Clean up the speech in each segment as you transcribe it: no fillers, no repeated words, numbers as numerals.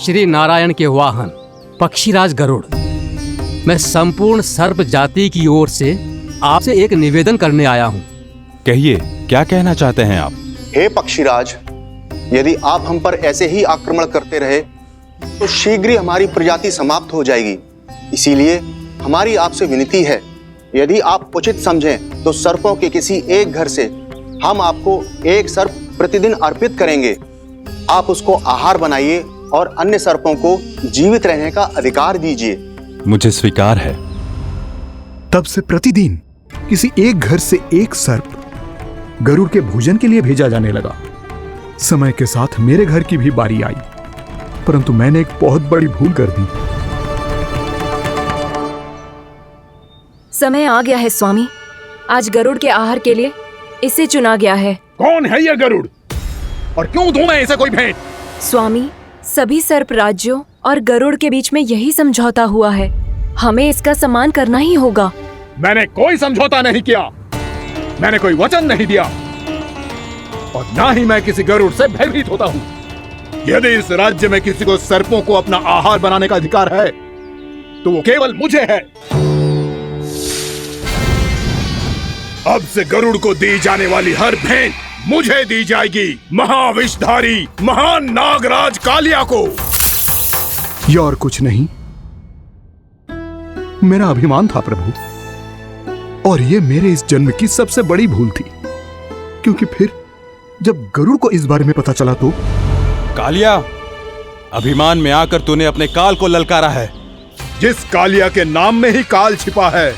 श्री नारायण के वाहन पक्षीराज गरुड़, मैं संपूर्ण सर्प जाति की ओर से आपसे एक निवेदन करने आया हूँ। कहिए, क्या कहना चाहते हैं आप? हे पक्षीराज, यदि आप हम पर ऐसे ही आक्रमण करते रहे तो शीघ्र ही हमारी प्रजाति समाप्त हो जाएगी। इसीलिए हमारी आपसे विनती है, यदि आप उचित समझें तो सर्पों के किसी एक घर से हम आपको एक सर्प प्रतिदिन अर्पित करेंगे। आप उसको आहार बनाइए और अन्य सर्पों को जीवित रहने का अधिकार दीजिए। मुझे स्वीकार है। तब से प्रतिदिन किसी एक घर से एक सर्प गरुड़ के भोजन के लिए भेजा जाने लगा। समय के साथ मेरे घर की भी बारी आई, परंतु मैंने एक बहुत बड़ी भूल कर दी। समय आ गया है स्वामी, आज गरुड़ के आहार के लिए इसे चुना गया है। कौन है यह गरुड़ और क्यों दूं मैं इसे कोई भेंट? स्वामी, सभी सर्प राज्यों और गरुड़ के बीच में यही समझौता हुआ है, हमें इसका सम्मान करना ही होगा। मैंने कोई समझौता नहीं किया, मैंने कोई वचन नहीं दिया और ना ही मैं किसी गरुड़ से भयभीत होता हूँ। यदि इस राज्य में किसी को सर्पों को अपना आहार बनाने का अधिकार है तो वो केवल मुझे है। अब से गरुड़ को दी जाने वाली हर भेंट मुझे दी जाएगी, महाविषधारी महान नागराज कालिया को। यह और कुछ नहीं, मेरा अभिमान था प्रभु, और यह मेरे इस जन्म की सबसे बड़ी भूल थी, क्योंकि फिर जब गरुड़ को इस बारे में पता चला तो। कालिया, अभिमान में आकर तूने अपने काल को ललकारा है। जिस कालिया के नाम में ही काल छिपा है,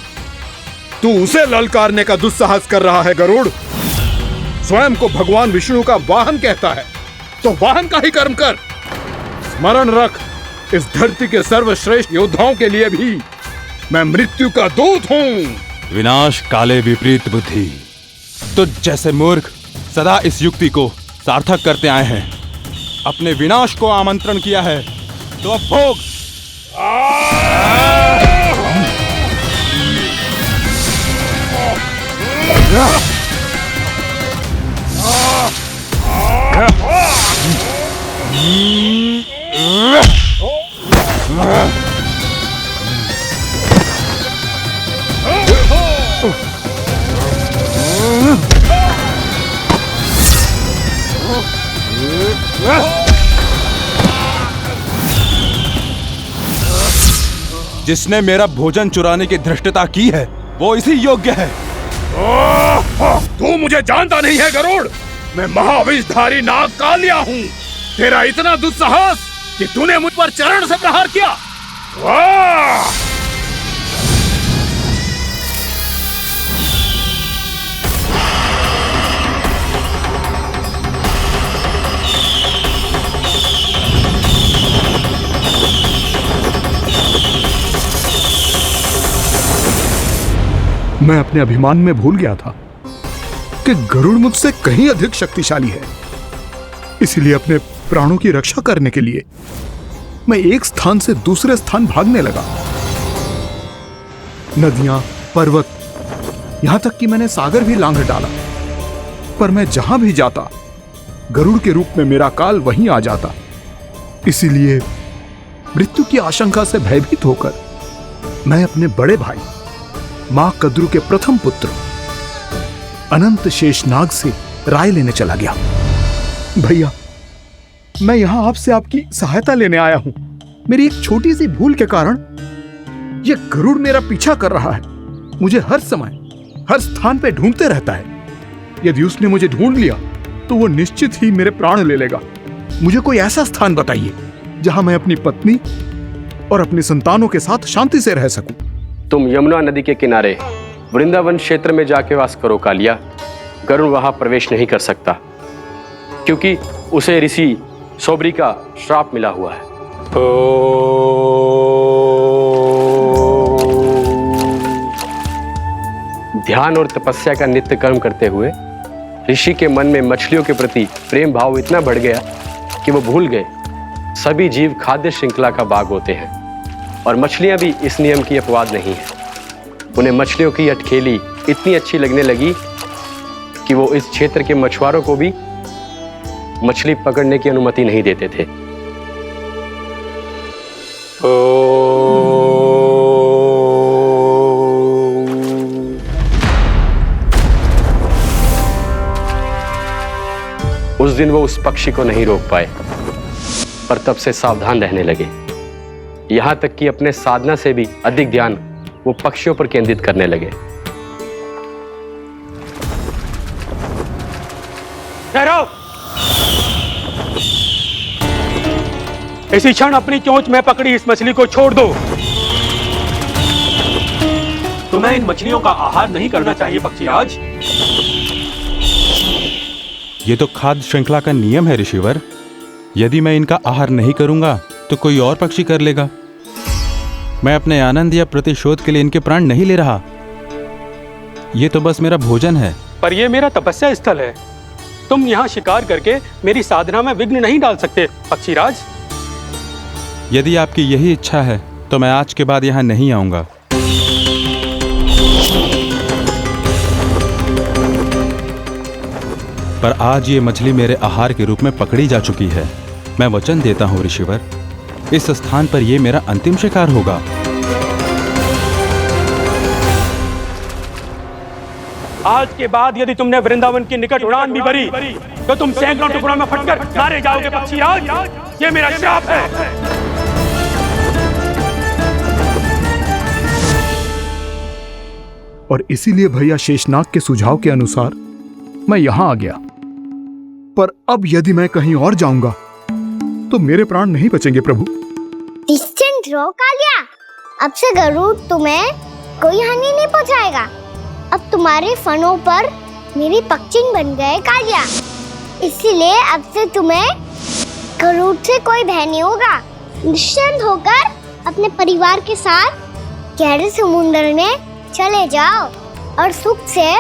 तू उसे ललकारने का दुस्साहस कर रहा है। गरुड़ स्वयं को भगवान विष्णु का वाहन कहता है, तो वाहन का ही कर्म कर। स्मरण रख, इस धरती के सर्वश्रेष्ठ योद्धाओं के लिए भी मैं मृत्यु का दूत हूं। विनाश काले विपरीत बुद्धि। तुझ जैसे मूर्ख सदा इस युक्ति को सार्थक करते आए हैं। अपने विनाश को आमंत्रण किया है तो अब भोग। जिसने मेरा भोजन चुराने की धृष्टता की है वो इसी योग्य है। तू मुझे जानता नहीं है गरुड़, मैं महाविषधारी नाग कालिया हूँ। तेरा इतना दुस्साहस कि तूने मुझ पर चरण से प्रहार किया। वाह! मैं अपने अभिमान में भूल गया था कि गरुड़ मुझसे कहीं अधिक शक्तिशाली है। इसलिए अपने प्राणों की रक्षा करने के लिए मैं एक स्थान से दूसरे स्थान भागने लगा। नदियां, पर्वत, यहां तक कि मैंने सागर भी लांघ डाला, पर मैं जहां भी जाता गरुड़ के रूप में मेरा काल वहीं आ जाता। इसीलिए मृत्यु की आशंका से भयभीत होकर मैं अपने बड़े भाई मां कद्रू के प्रथम पुत्र अनंत शेषनाग से राय लेने चला गया। भैया, मैं यहां आपसे आपकी सहायता लेने आया हूं। मेरी एक छोटी सी भूल के कारण यह गरुड़ मेरा पीछा कर रहा है। मुझे हर समय हर स्थान पे ढूंढते रहता है। यदि उसने मुझे ढूंढ लिया तो वो निश्चित ही मेरे प्राण ले लेगा। मुझे कोई ऐसा स्थान बताइए जहां मैं अपनी पत्नी और अपनी संतानों के साथ शांति से रह सकूं। तुम यमुना नदी के किनारे वृंदावन क्षेत्र में जाके वास करो कालिया। गरुड़ वहां प्रवेश नहीं कर सकता क्योंकि उसे ऋषि सोबरी का श्राप मिला हुआ है। ध्यान और तपस्या का नित्य कर्म करते हुए ऋषि के मन में मछलियों के प्रति प्रेम भाव इतना बढ़ गया कि वो भूल गए सभी जीव खाद्य श्रृंखला का भाग होते हैं और मछलियां भी इस नियम की अपवाद नहीं है। उन्हें मछलियों की अटखेली इतनी अच्छी लगने लगी कि वो इस क्षेत्र के मछुआरों को भी मछली पकड़ने की अनुमति नहीं देते थे। उस दिन वो उस पक्षी को नहीं रोक पाए, पर तब से सावधान रहने लगे। यहां तक कि अपने साधना से भी अधिक ध्यान वो पक्षियों पर केंद्रित करने लगे। ठहरो! इसी क्षण अपनी चोंच में पकड़ी इस मछली को छोड़ दो। तुम्हें इन मछलियों का आहार नहीं करना चाहिए पक्षीराज। ये तो खाद्य श्रृंखला का नियम है ऋषिवर। यदि मैं इनका आहार नहीं करूंगा तो कोई और पक्षी कर लेगा। मैं अपने आनंद या प्रतिशोध के लिए इनके प्राण नहीं ले रहा। ये तो बस मेरा भोजन है। पर यह मेरा तपस्या स्थल है। तुम यहाँ शिकार करके मेरी साधना में विघ्न नहीं डाल सकते पक्षीराज। यदि आपकी यही इच्छा है तो मैं आज के बाद यहाँ नहीं आऊंगा। पर आज ये मछली मेरे आहार के रूप में पकड़ी जा चुकी है। मैं वचन देता हूँ ऋषिवर, इस स्थान पर यह मेरा अंतिम शिकार होगा। आज के बाद यदि तुमने वृंदावन की निकट उड़ान भी भरी तो तुम सैकड़ों टुकड़ों में फटकर मारे जाओगे पक्षीराज। ये मेरा श्राप है। और इसीलिए भैया शेषनाग के सुझाव के अनुसार मैं यहां आ गया। पर अब यदि मैं कहीं और जाऊंगा तो मेरे प्राण नहीं बचेंगे प्रभु। निश्चिंत रहो कालिया, अब से गरुड़ तुम्हें कोई हानि नहीं पहुंचाएगा। अब तुम्हारे फनों पर मेरी पक्षिन बन गए कालिया, इसलिए अब से तुम्हें गरुड़ से कोई भय नहीं होगा। निश्चिंत होकर अपने परिवार के साथ गहरे समुद्र में चले जाओ और सुख से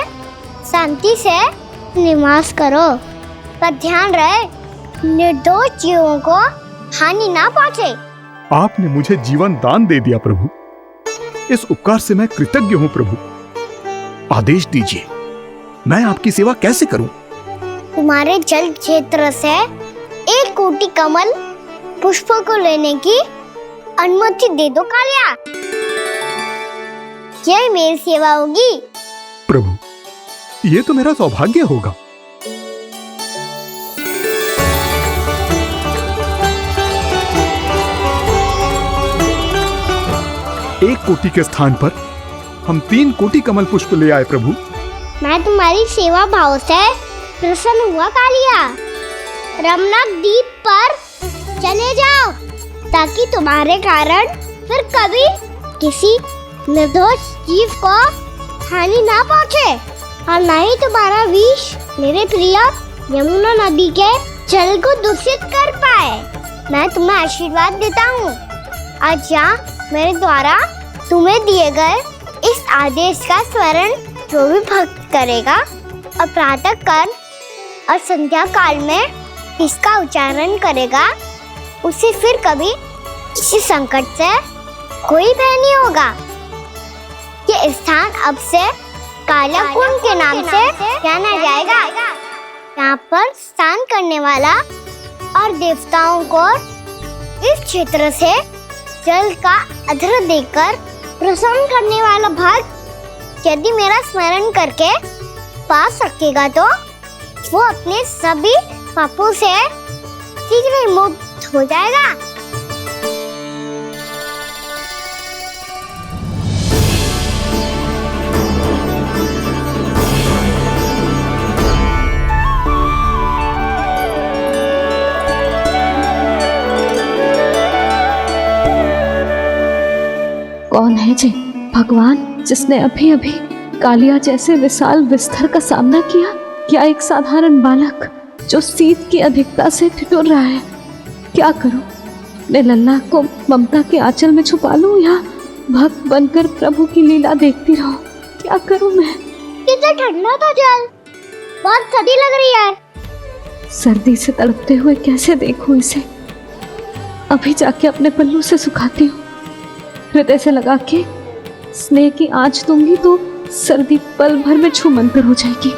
शांति से निवास करो। पर ध्यान रहे निर्दोष जीवों को हानि ना पहुंचे। आपने मुझे जीवन दान दे दिया प्रभु, इस उपकार से मैं कृतज्ञ हूँ प्रभु। आदेश दीजिए, मैं आपकी सेवा कैसे करूं? तुम्हारे जल क्षेत्र से 1 कोटि कमल पुष्पों को लेने की अनुमति दे दो कालिया। यह मेरी सेवा होगी। प्रभु, ये तो मेरा सौभाग्य होगा। एक कोटि के स्थान पर हम 3 कोटि कमल पुष्प ले आए प्रभु। मैं तुम्हारी सेवा भाव से प्रसन्न हुआ कालिया। रमणक द्वीप पर चले जाओ ताकि तुम्हारे कारण फिर कभी किसी निर्दोष जीव को हानि ना पहुंचे और न ही तुम्हारा विष मेरे प्रिय यमुना नदी के जल को दूषित कर पाए। मैं तुम्हें आशीर्वाद देता हूँ। आज यहाँ मेरे द्वारा तुम्हें दिए गए इस आदेश का स्मरण जो भी भक्त करेगा और प्रातः काल और संध्या काल में इसका उच्चारण करेगा, उसे फिर कभी किसी संकट से कोई भय नहीं होगा। ये स्थान अब से काला कुंड के नाम से जाना जाएगा। यहाँ पर स्नान करने वाला और देवताओं को इस क्षेत्र से जल का अर्घ्य देकर प्रसन्न करने वाला भक्त यदि मेरा स्मरण करके पा सकेगा तो वो अपने सभी पापों से शीघ्र ही मुक्त हो जाएगा। कौन है जी भगवान जिसने अभी अभी कालिया जैसे विशाल विस्तर का सामना किया? क्या एक साधारण बालक जो शीत की अधिकता से ठिठुर रहा है? क्या करूं? मैं लल्ला को ममता के आंचल में छुपा लूं या भक्त बनकर प्रभु की लीला देखती रहूं? क्या करूं मैं? कितना ठंडा था जल, बहुत सर्दी लग रही है। सर्दी से तड़पते हुए कैसे देखूं इसे? अभी जाके अपने पल्लू से सुखाती हूँ। हृदय से लगा के स्नेह की आंच दूंगी तो सर्दी पल भर में छूमंतर हो जाएगी।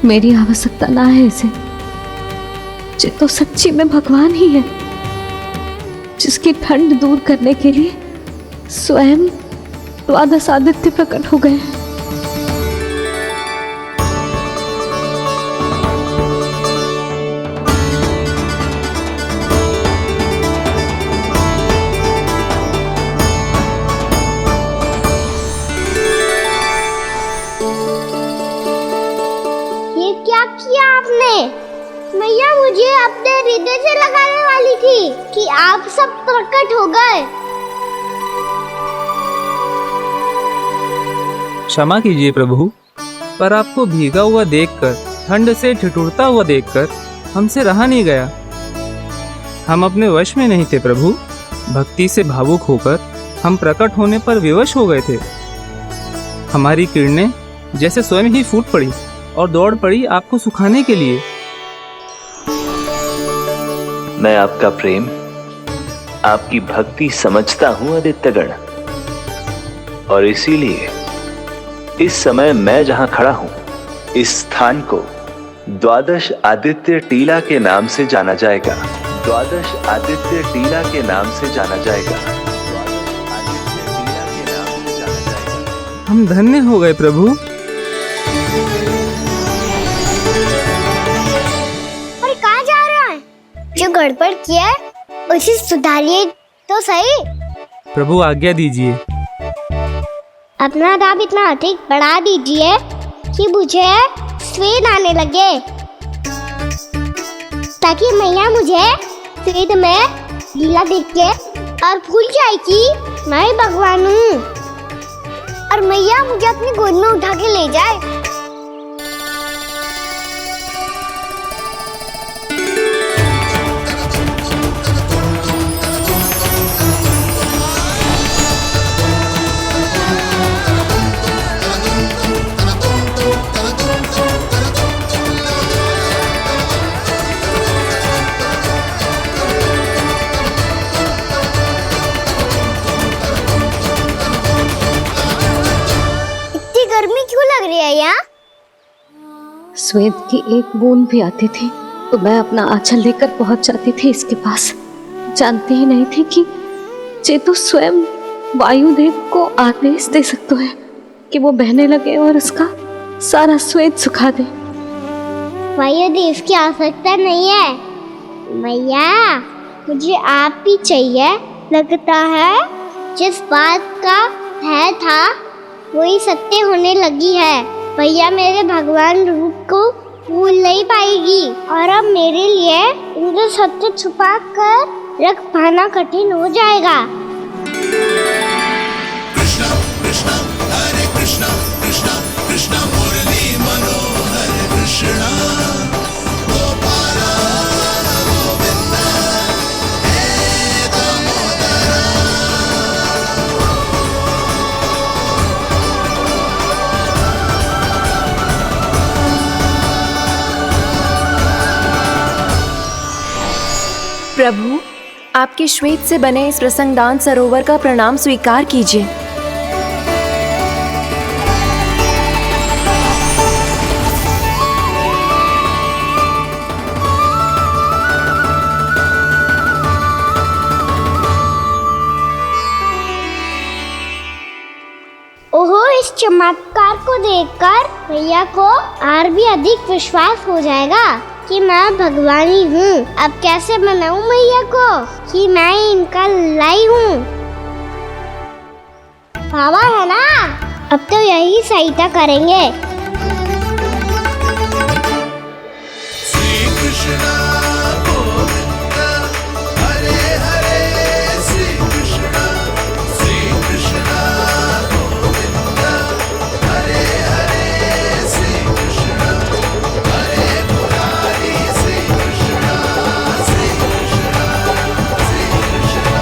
मेरी आवश्यकता ना है इसे। ये तो सच्ची में भगवान ही है, जिसकी ठंड दूर करने के लिए स्वयं द्वादश आदित्य प्रकट हो गए। ये क्या किया आपने? मैया मुझे अपने हृदय से लगाने वाली थी कि आप सब प्रकट हो गए। क्षमा कीजिए प्रभु, पर आपको भीगा हुआ देखकर, ठंड से ठिठुरता हुआ देखकर हमसे रहा नहीं गया। हम अपने वश में नहीं थे प्रभु। भक्ति से भावुक होकर हम प्रकट होने पर विवश हो गए थे। हमारी किरणें जैसे स्वयं ही फूट पड़ी और दौड़ पड़ी आपको सुखाने के लिए। मैं आपका प्रेम, आपकी भक्ति समझता हूं आदित्यगण, और इसीलिए इस समय मैं जहां खड़ा हूं, इस स्थान को द्वादश आदित्य टीला के नाम से जाना जाएगा। द्वादश आदित्य टीला के नाम से जाना जाएगा। द्वादश आदित्य टीला के नाम से जाना जाएगा। हम धन्य हो गए प्रभु। और कहाँ जा रहा है? जो गड़बड़ किया है उसे सुधारिए तो सही। प्रभु आज्ञा दीजिए। अपना दाब इतना अधिक बढ़ा दीजिए कि मुझे स्वेद आने लगे, ताकि मैया मुझे स्वेद में लीला देख के और भूल जाए कि मैं भगवान हूँ, और मैया मुझे अपनी गोद में उठा के ले जाए। गर्मी क्यों लग रही है यहाँ? स्वेद की एक बूंद भी आती थी तो मैं अपना आंचल लेकर पहुंच जाती थी इसके पास। जानती ही नहीं थी कि चेतु स्वयं वायुदेव को आदेश दे सकता है कि वो बहने लगे और उसका सारा स्वेद सुखा दे। वायुदेव की आवश्यकता नहीं है मैया, मुझे आप ही चाहिए। लगता है जिस बात का भय था वही सत्य होने लगी है। भैया मेरे भगवान रूप को भूल नहीं पाएगी, और अब मेरे लिए इनको सत्य छुपा कर रख पाना कठिन हो जाएगा। कृष्णा कृष्णा हरे कृष्णा कृष्णा कृष्णा मुरली मनोहर कृष्णा गोपाला गोविंदा हे दामोदरा। प्रभु, आपके श्वेत से बने इस रसंगदान सरोवर का प्रणाम स्वीकार कीजिए। ओहो, इस चमत्कार को देखकर भैया को और भी अधिक विश्वास हो जाएगा कि मैं भगवानी हूँ। अब कैसे मनाऊं मैया को कि मैं इनका लाई हूँ? बाबा है ना, अब तो यही सहायता करेंगे। श्री कृष्णा गोविंदा हरे हरे श्री कृष्णा गोविंदा हरे हरे श्री कृष्णा हरे मुरारी श्री कृष्णा श्री कृष्णा श्री कृष्णा।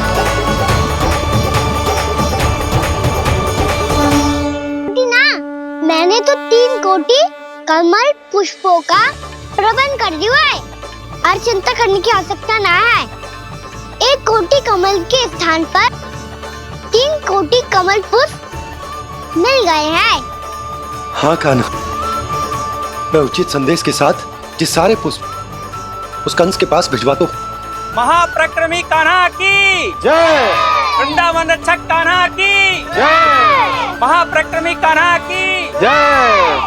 ना, मैंने तो 3 कोटि कमल पुष्पों का प्रबंध कर दिया है और चिंता करने की आवश्यकता ना है। 1 कोटि कमल के स्थान पर 3 कोटि कमल पुष्प मिल गए हैं। हाँ कान्हा, मैं उचित संदेश के साथ ये सारे पुष्प उस कंस के पास भिजवा दो। महाप्रक्रमी कान्हा की जय। वृंदावन रक्षक कान्हा की जय। महाप्रक्रमी कान्हा की जय।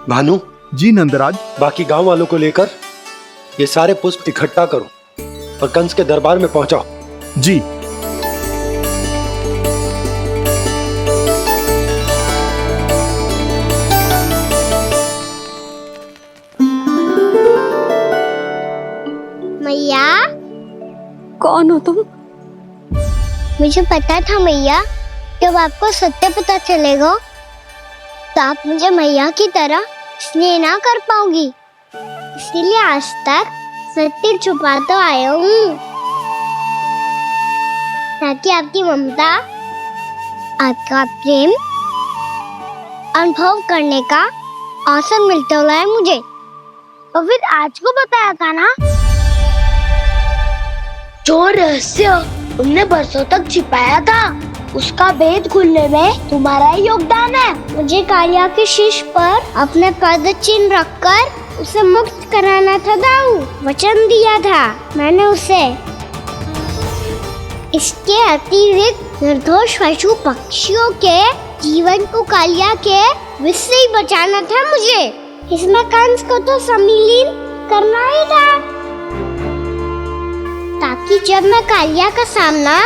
भानु जी नंदराज। बाकी गांव वालों को लेकर ये सारे पुष्प इकट्ठा करो और कंस के दरबार में पहुंचाओ। जी। मैया। कौन हो तुम? मुझे पता था मैया, जब आपको सत्य पता चलेगा तो आप मुझे मैया की तरह स्नेह ना कर पाओगी, इसीलिए आज तक सत्य छुपाता आया हूँ, ताकि आपकी ममता, आपका प्रेम अनुभव करने का अवसर मिलता है मुझे। और फिर आज को बताया था ना, जो रहस्य तुमने बरसों तक छिपाया था, उसका भेद खुलने में तुम्हारा ही योगदान है। मुझे कालिया के शीश पर अपने पद चिन्ह रखकर उसे मुक्त कराना था दाऊ, वचन दिया था मैंने उसे। इसके अतिरिक्त निर्दोष पशु पक्षियों के जीवन को कालिया के विष से ही बचाना था मुझे। इसमें कंस को तो सम्मिलित करना ही था, ताकि जब मैं कालिया का सामना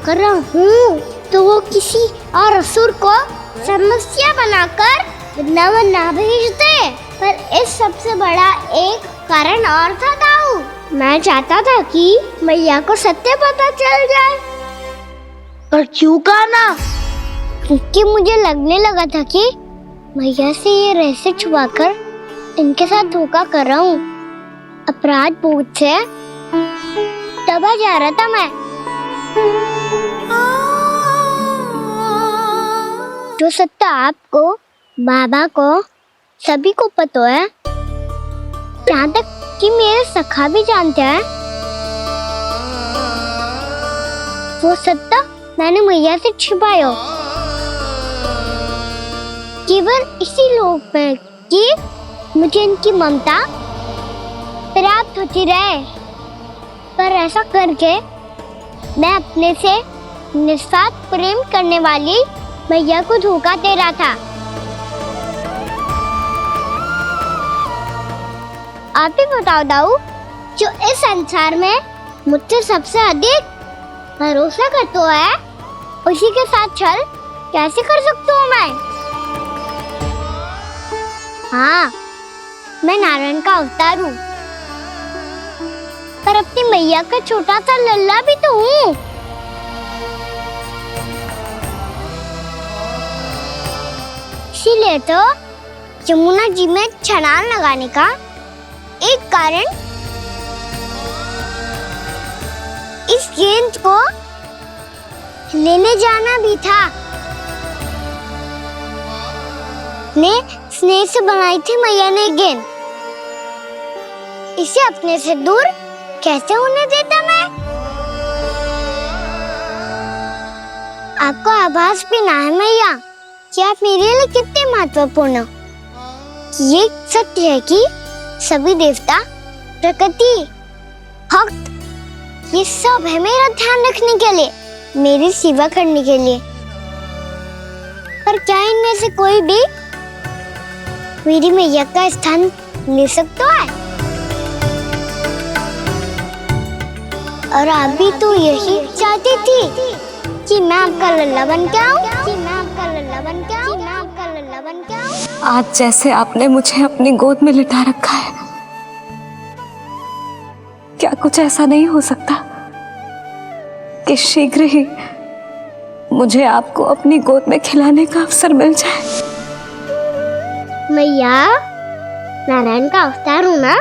कर रहा हूँ तो वो किसी और असुर को समस्या बनाकर वृंदावन ना भेज दे। पर इस सबसे बड़ा एक कारण और था दाऊ, मैं चाहता था कि मैया को सत्य पता चल जाए। पर क्यों कहा ना? क्योंकि मुझे लगने लगा था कि मैया से ये रहस्य छुपाकर इनके साथ धोखा कर रहा हूँ। अपराध बोध से दबा जा रहा था मैं। जो सत्य आपको, बाबा को, सभी को पता है, यहाँ तक कि मेरे सखा भी जानते हैं, वो सत्य मैंने मैया से छिपाया केवल इसी लोक में कि मुझे इनकी ममता प्राप्त होती रहे। पर ऐसा करके मैं अपने से निस्वार्थ प्रेम करने वाली मैया को धोखा दे रहा था। आप ही बताओ दाऊ, जो इस संसार में मुझसे सबसे अधिक भरोसा करता है, उसी के साथ छल कैसे कर सकता हूँ मैं? हाँ, मैं नारायण का अवतार हूँ, पर अपनी मैया का छोटा सा लल्ला भी तो हूँ। इसीलिए तो यमुना जी में छलांग लगाने का एक कारण इस गेंद को लेने जाना भी था। स्नेह से बनाई थी मैया ने गेंद, इसे अपने से दूर कैसे होने देता मैं? आपको आभास भी ना है मैया कि आप मेरे लिए कितने महत्वपूर्ण हो। ये सत्य है कि सभी देवता, प्रकृति, भक्त, ये सब है मेरा ध्यान रखने के लिए, मेरी सेवा करने के लिए। पर क्या इनमें से कोई भी मेरी मैया का स्थान ले सकता है? और आप भी तो यही चाहती थी कि मैं आपका लल्ला बन के आऊं, कि मैं आपका लल्ला बन के आऊं, कि मैं आपका लल्ला बन के आऊं। आज जैसे आपने मुझे अपनी गोद में लिटा रखा है, क्या कुछ ऐसा नहीं हो सकता कि शीघ्र ही मुझे आपको अपनी गोद में खिलाने का अवसर मिल जाए? मैया, नारायण का अवतार होना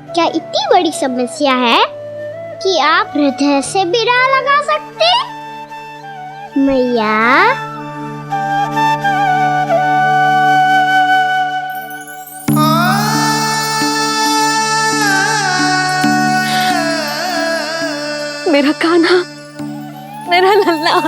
क्या इतनी बड़ी समस्या है कि आप हृदय से भी राह लगा सकते? मैया, मेरा कान्हा, मेरा लल्ला।